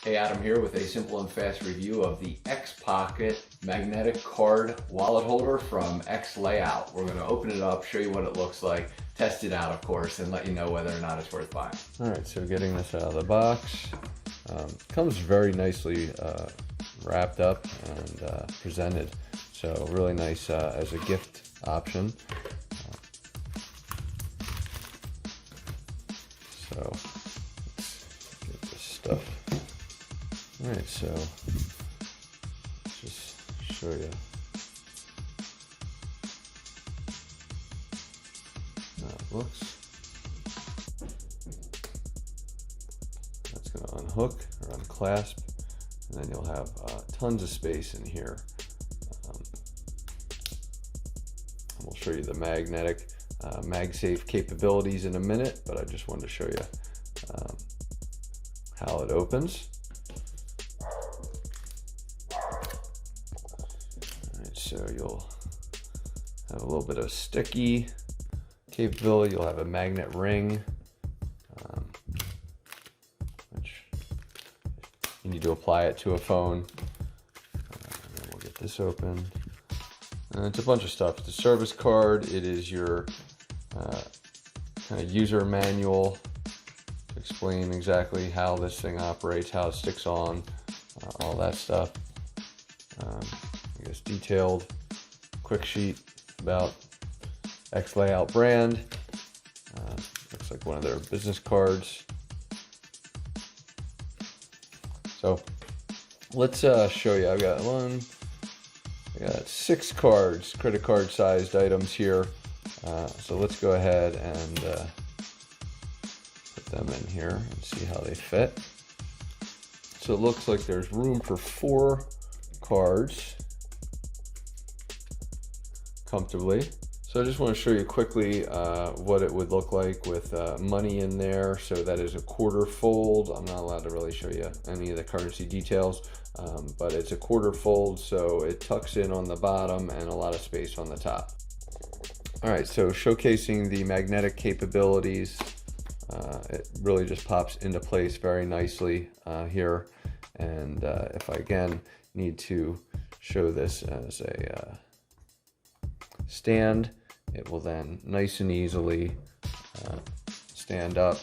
Hey, Adam here with a simple and fast review of the X-Pocket magnetic card wallet holder from X Layout. We're going to open it up, show you what it looks like, test it out of course, and let you know whether or not it's worth buying. Alright, so getting this out of the box. Comes very nicely wrapped up and presented. So really nice as a gift option. So let's get this stuff. Alright, so let's just show you how it looks. That's going to unhook or unclasp, and then you'll have tons of space in here. And we'll show you the magnetic MagSafe capabilities in a minute, but I just wanted to show you how it opens. So you'll have a little bit of sticky capability. You'll have a magnet ring, which you need to apply it to a phone. And then we'll get this open. And it's a bunch of stuff. It's a service card. It is your kind of user manual to explain exactly how this thing operates, how it sticks on, all that stuff. I guess detailed quick sheet about X Layout brand. Looks like one of their business cards. So let's show you. I got 6 cards, credit card sized items here. So let's go ahead and put them in here and see how they fit. So it looks like there's room for 4 cards comfortably. So I just want to show you quickly what it would look like with money in there. So that is a quarter fold. I'm not allowed to really show you any of the currency details, but it's a quarter fold, so it tucks in on the bottom and a lot of space on the top. All right, so showcasing the magnetic capabilities, it really just pops into place very nicely here. And if I again need to show this as a stand, it will then nice and easily stand up,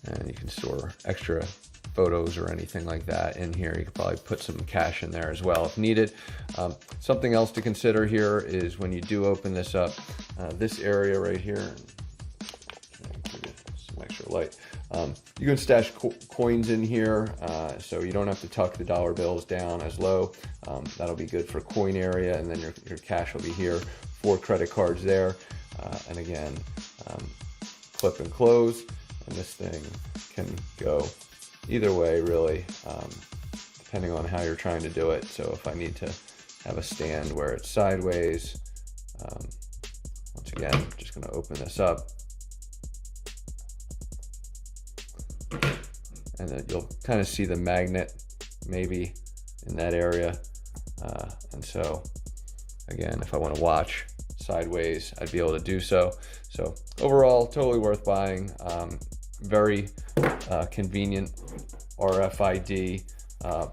and you can store extra photos or anything like that in here. You could probably put some cash in there as well if needed. Something else to consider here is when you do open this up, this area right here, some extra light, you can stash coins in here, so you don't have to tuck the dollar bills down as low. That'll be good for coin area, and then your cash will be here. 4 credit cards there, and again, clip and close, and this thing can go either way really, depending on how you're trying to do it. So if I need to have a stand where it's sideways, once again, I'm just going to open this up, and then you'll kind of see the magnet maybe in that area. And so again, if I want to watch sideways, I'd be able to do so. So overall, totally worth buying. Very convenient RFID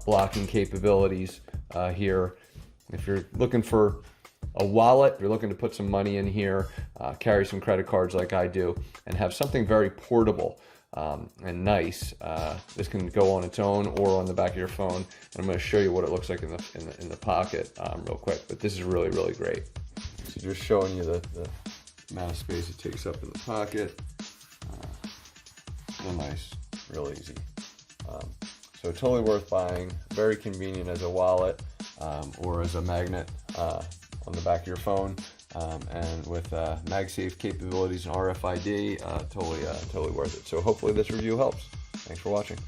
blocking capabilities here. If you're looking for a wallet, you're looking to put some money in here, carry some credit cards like I do, and have something very portable and nice. This can go on its own or on the back of your phone, and I'm going to show you what it looks like in the pocket real quick. But this is really great. So just showing you the amount of space it takes up in the pocket. Real nice, real easy. So totally worth buying. Very convenient as a wallet or as a magnet on the back of your phone. And with MagSafe capabilities and RFID, totally worth it. So hopefully this review helps. Thanks for watching.